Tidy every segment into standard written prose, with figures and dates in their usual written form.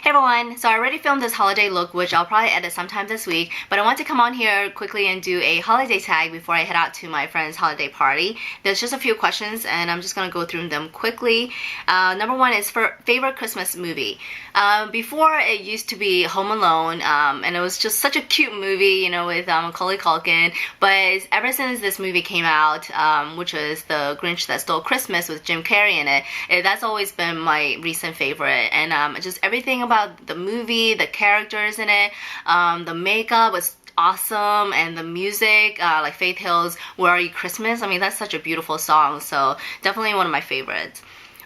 Hey everyone, so I already filmed this holiday look, which I'll probably edit sometime this week, but I want to come on here quickly and do a holiday tag before I head out to my friend's holiday party. There's just a few questions and I'm just gonna go through them quickly. Number one is for favorite Christmas movie. Before it used to be Home Alone, and it was just such a cute movie, you know, with Macaulay Culkin, but ever since this movie came out, which is The Grinch That Stole Christmas with Jim Carrey in it, that's always been my recent favorite, and just everything about the movie, the characters in it, the makeup was awesome, and the music, like Faith Hill's Where Are You Christmas, I mean, that's such a beautiful song, so definitely one of my favorites.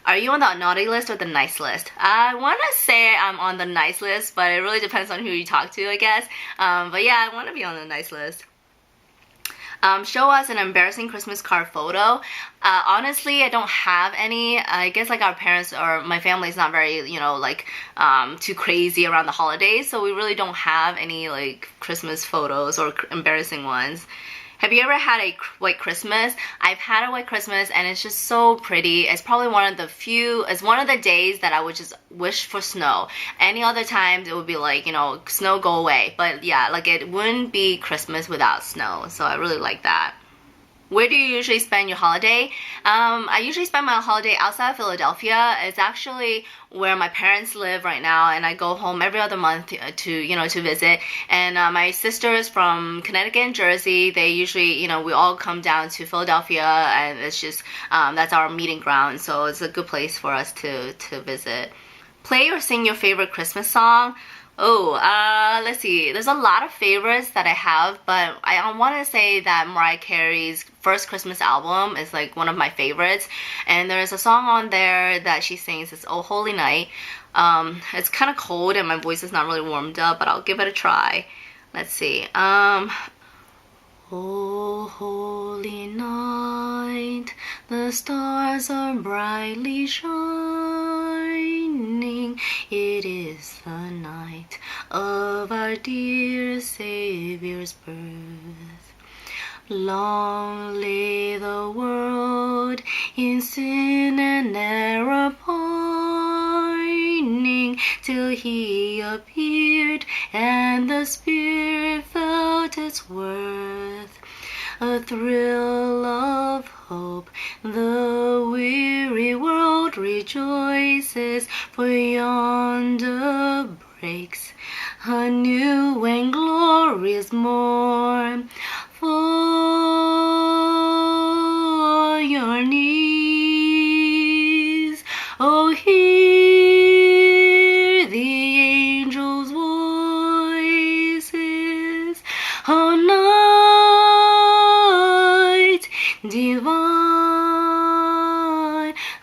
Are you on the naughty list or the nice list? I want to say I'm on the nice list, but it really depends on who you talk to, I guess. But yeah, I want to be on the nice list. Show us an embarrassing Christmas card photo. Honestly, I don't have any. I guess like our parents or my family is not very, you know, like too crazy around the holidays, so we really don't have any like Christmas photos or embarrassing ones. Have you ever had a white Christmas? I've had a white Christmas and it's just so pretty. It's probably one of the days that I would just wish for snow. Any other times it would be like, you know, snow go away. But yeah, like it wouldn't be Christmas without snow. So I really like that. Where do you usually spend your holiday? I usually spend my holiday outside of Philadelphia. It's actually where my parents live right now, and I go home every other month to visit. And my sisters from Connecticut and Jersey, they usually, we all come down to Philadelphia, and it's just that's our meeting ground. So it's a good place for us to visit. Play or sing your favorite Christmas song. Oh, let's see. There's a lot of favorites that I have, but I want to say that Mariah Carey's first Christmas album is like one of my favorites. And there's a song on there that she sings. It's Oh Holy Night. It's kind of cold and my voice is not really warmed up, but I'll give it a try. Let's see. Oh, holy night, the stars are brightly shining. It is the night of our dear Savior's birth. Long lay the world in sin and error pining, till he appeared and the Spirit felt its worth. A thrill of hope, the weary world rejoices, for yonder breaks a new and glorious morn. For your knees, oh, hear the angels' voices, oh, night divine,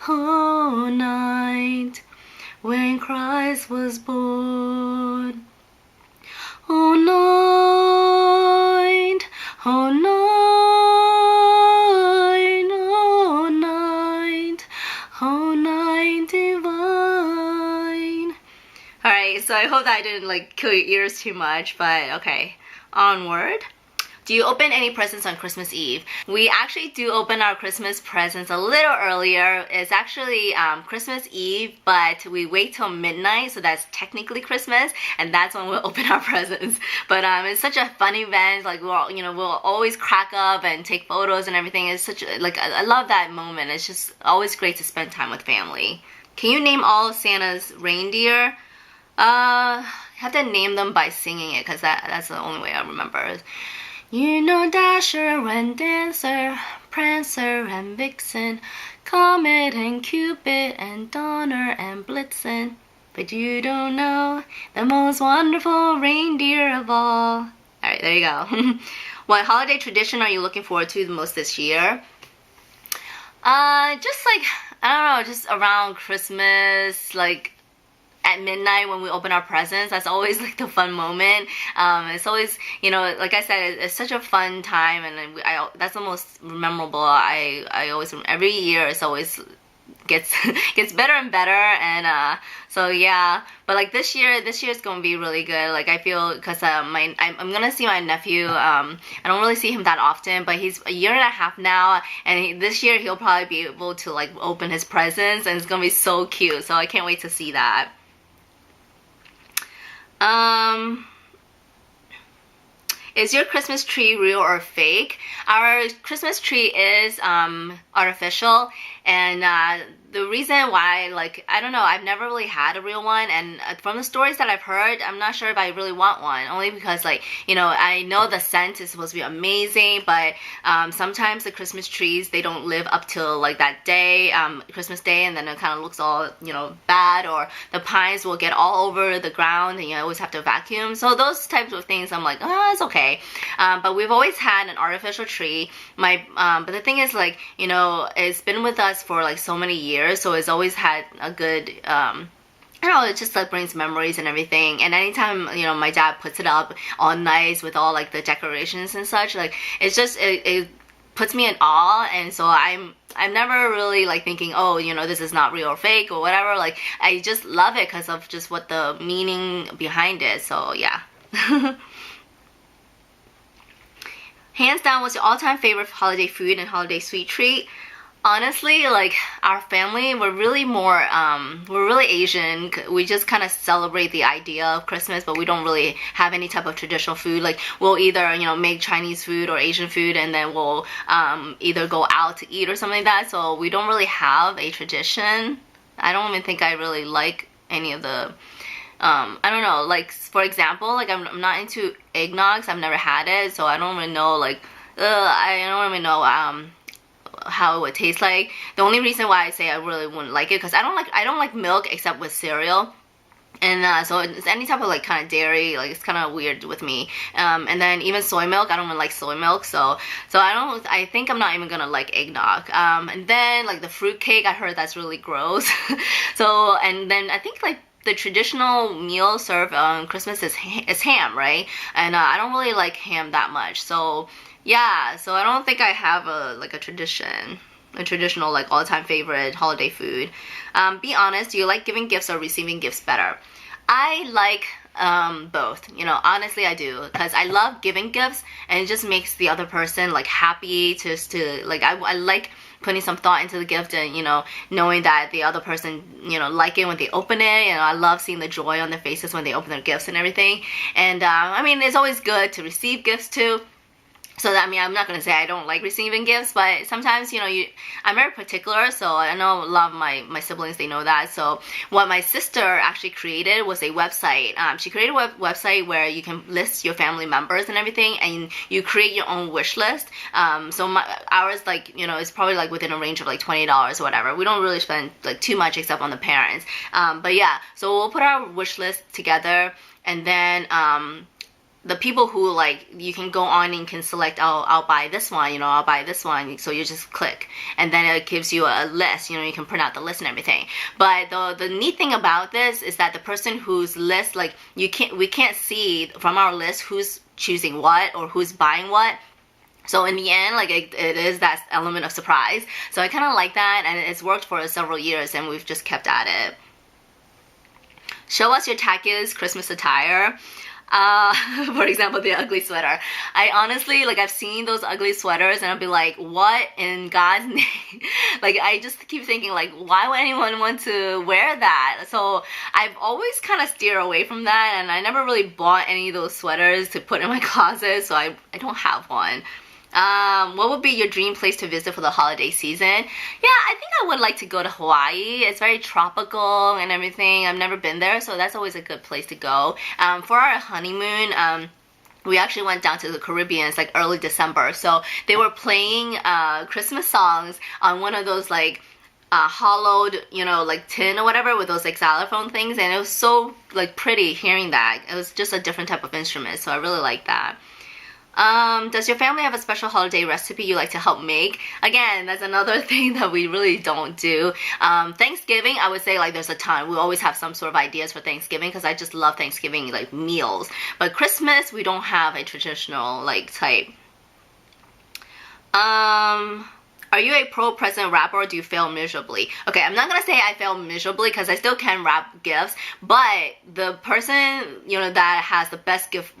oh, night when Christ was born. Oh, night, oh, night, oh, night, oh, night divine. Alright, so I hope that I didn't like kill your ears too much, but okay, onward. Do you open any presents on Christmas Eve? We actually do open our Christmas presents a little earlier. It's actually Christmas Eve, but we wait till midnight, so that's technically Christmas, and that's when we'll open our presents. But it's such a fun event. Like we'll always crack up and take photos and everything. It's such I love that moment. It's just always great to spend time with family. Can you name all of Santa's reindeer? I have to name them by singing it, because that's the only way I remember. You know Dasher and Dancer, Prancer and Vixen, Comet and Cupid and Donner and Blitzen, but you don't know the most wonderful reindeer of all. Alright, there you go. What holiday tradition are you looking forward to the most this year? Just like, I don't know, just around Christmas, like at midnight when we open our presents. That's always like the fun moment. It's always, like I said, it's such a fun time, and that's the most memorable. I always, every year it's always gets better and better, and so yeah. But like this year's gonna be really good. Like I feel, because I'm gonna see my nephew. I don't really see him that often, but he's a year and a half now, and this year he'll probably be able to like open his presents, and it's gonna be so cute. So I can't wait to see that. Um, is your Christmas tree real or fake? Our Christmas tree is artificial, and the reason why, like, I don't know, I've never really had a real one, and from the stories that I've heard, I'm not sure if I really want one, only because, like, you know, I know the scent is supposed to be amazing, but sometimes the Christmas trees, they don't live up till, like, that day, Christmas Day, and then it kind of looks all, you know, bad, or the pines will get all over the ground, and you always have to vacuum. So those types of things, I'm like, oh, it's okay. But we've always had an artificial tree. But the thing is, like, you know, it's been with us for, like, so many years, so it's always had a good I don't know, it just like brings memories and everything. And anytime, you know, my dad puts it up all nice with all like the decorations and such, like, it's just it puts me in awe. And so I'm never really like thinking, oh, you know, this is not real or fake or whatever. Like, I just love it because of just what the meaning behind it. So yeah. Hands down, what's your all-time favorite holiday food and holiday sweet treat? Honestly, like, our family, we're really Asian. We just kind of celebrate the idea of Christmas, but we don't really have any type of traditional food. Like, we'll either, you know, make Chinese food or Asian food, and then we'll either go out to eat or something like that. So we don't really have a tradition. I don't even think I really like any of the I don't know, like, for example, like, I'm not into eggnogs. I've never had it, so I don't really know, like, I don't really know how it would taste like. The only reason why I say I really wouldn't like it, because I don't like milk except with cereal. And so it's any type of like kind of dairy, like, it's kind of weird with me. And then even soy milk, I don't even like soy milk, so I think I'm not even gonna like eggnog. And then like the fruit cake, I heard that's really gross. So, and then I think like the traditional meal served on Christmas is ham, right? And I don't really like ham that much. So yeah, so I don't think I have a traditional like all-time favorite holiday food. Be honest, do you like giving gifts or receiving gifts better? I like both, you know, honestly I do, because I love giving gifts, and it just makes the other person like happy to like, I like putting some thought into the gift, and, you know, knowing that the other person, you know, like it when they open it. You know, I love seeing the joy on their faces when they open their gifts and everything. And I mean, it's always good to receive gifts too. So that, I mean, I'm not gonna say I don't like receiving gifts, but sometimes, you know, I'm very particular, so I know a lot of my siblings, they know that. So what my sister actually created was a website. She created a website where you can list your family members and everything, and you create your own wish list. So ours, like, you know, is probably like within a range of like $20 or whatever. We don't really spend like too much except on the parents. But yeah, so we'll put our wish list together, and then the people who, like, you can go on and can select, oh, I'll buy this one, you know, I'll buy this one. So you just click, and then it gives you a list, you know, you can print out the list and everything. But the neat thing about this is that the person whose list, like, we can't see from our list who's choosing what or who's buying what. So in the end, like, it is that element of surprise. So I kind of like that, and it's worked for us several years, and we've just kept at it. Show us your tackiest Christmas attire. For example, the ugly sweater. I honestly, like, I've seen those ugly sweaters, and I'll be like, what in God's name? Like, I just keep thinking, like, why would anyone want to wear that? So I've always kind of steered away from that, and I never really bought any of those sweaters to put in my closet, so I don't have one. What would be your dream place to visit for the holiday season? Yeah, I think I would like to go to Hawaii. It's very tropical and everything. I've never been there, so that's always a good place to go. For our honeymoon, we actually went down to the Caribbean. It's like early December, so they were playing Christmas songs on one of those, like, hollowed, you know, like tin or whatever, with those like xylophone things, and it was so like pretty hearing that. It was just a different type of instrument, so I really like that. Does your family have a special holiday recipe you like to help make? Again, that's another thing that we really don't do. Thanksgiving, I would say, like, there's a ton. We always have some sort of ideas for Thanksgiving, because I just love Thanksgiving, like, meals. But Christmas, we don't have a traditional, like, type. Are you a pro present wrapper or do you fail miserably? Okay, I'm not gonna say I fail miserably because I still can wrap gifts, but the person, you know, that has the best gift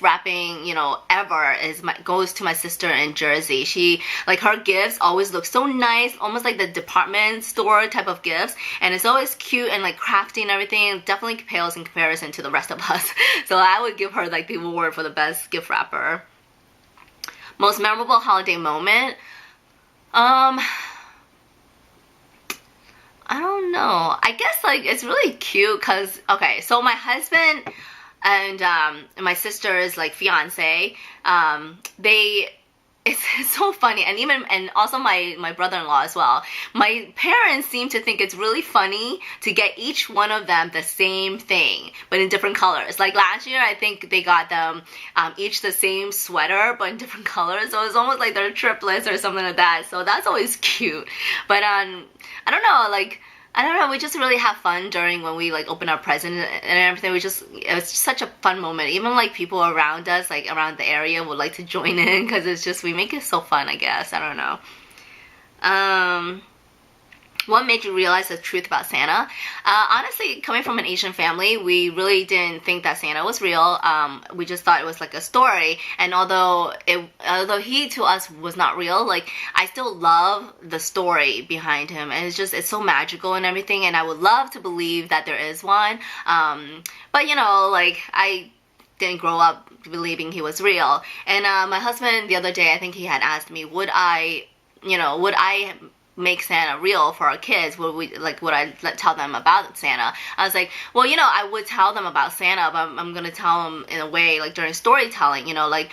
wrapping, you know, ever goes to my sister in Jersey. She, like, her gifts always look so nice, almost like the department store type of gifts, and it's always cute and like crafty and everything. It definitely pales in comparison to the rest of us. So I would give her like the award for the best gift wrapper. Most memorable holiday moment? I don't know. I guess like it's really cute because, okay, so my husband and my sister's like fiance, it's so funny, and also my brother-in-law as well. My parents seem to think it's really funny to get each one of them the same thing, but in different colors. Like last year, I think they got them each the same sweater, but in different colors. So it's almost like they're triplets or something like that. So that's always cute. But I don't know, like, I don't know, we just really have fun during when we like open our present and everything. It was just such a fun moment. Even like people around us, like around the area, would like to join in because it's just, we make it so fun, I guess. I don't know. What made you realize the truth about Santa? Honestly, coming from an Asian family, we really didn't think that Santa was real. We just thought it was like a story. And although he to us was not real, like I still love the story behind him, and it's so magical and everything. And I would love to believe that there is one. But you know, like I didn't grow up believing he was real. And my husband the other day, I think he had asked me, would I make Santa real for our kids? Would I tell them about Santa? I was like, well, you know, I would tell them about Santa, but I'm gonna tell them in a way like during storytelling, you know, like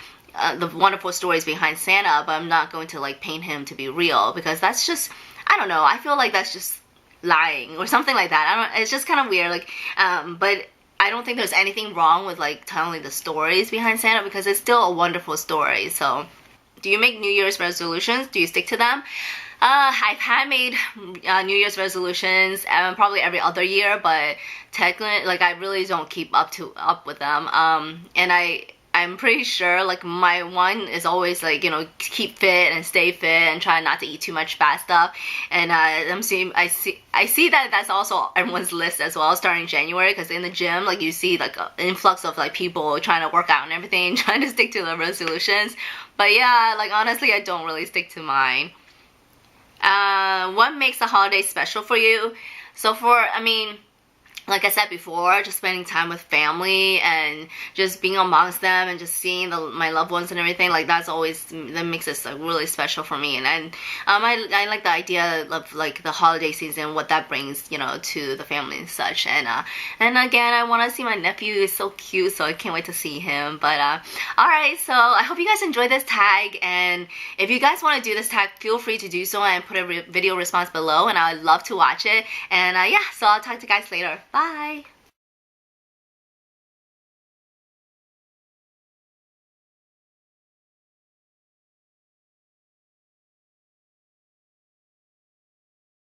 the wonderful stories behind Santa, but I'm not going to like paint him to be real, because that's just, I don't know, I feel like that's just lying or something like that. It's just kind of weird, like, but I don't think there's anything wrong with like telling the stories behind Santa, because it's still a wonderful story. So, do you make New Year's resolutions? Do you stick to them? I've had made New Year's resolutions probably every other year, but technically, like, I really don't keep up with them. And I'm pretty sure, like, my one is always like, you know, keep fit and stay fit and try not to eat too much fat stuff. And I see that that's also everyone's list as well, starting January, because in the gym, like, you see like an influx of like people trying to work out and everything, trying to stick to the resolutions. But yeah, like, honestly, I don't really stick to mine. What makes the holiday special for you? So I mean, like I said before, just spending time with family and just being amongst them and just seeing my loved ones and everything, like that makes it like really special for me. And I like the idea of like the holiday season, what that brings, you know, to the family and such. And again, I want to see my nephew. He's so cute, so I can't wait to see him. But alright, so I hope you guys enjoyed this tag, and if you guys want to do this tag, feel free to do so and put a video response below, and I'd love to watch it. And yeah, so I'll talk to you guys later. Bye!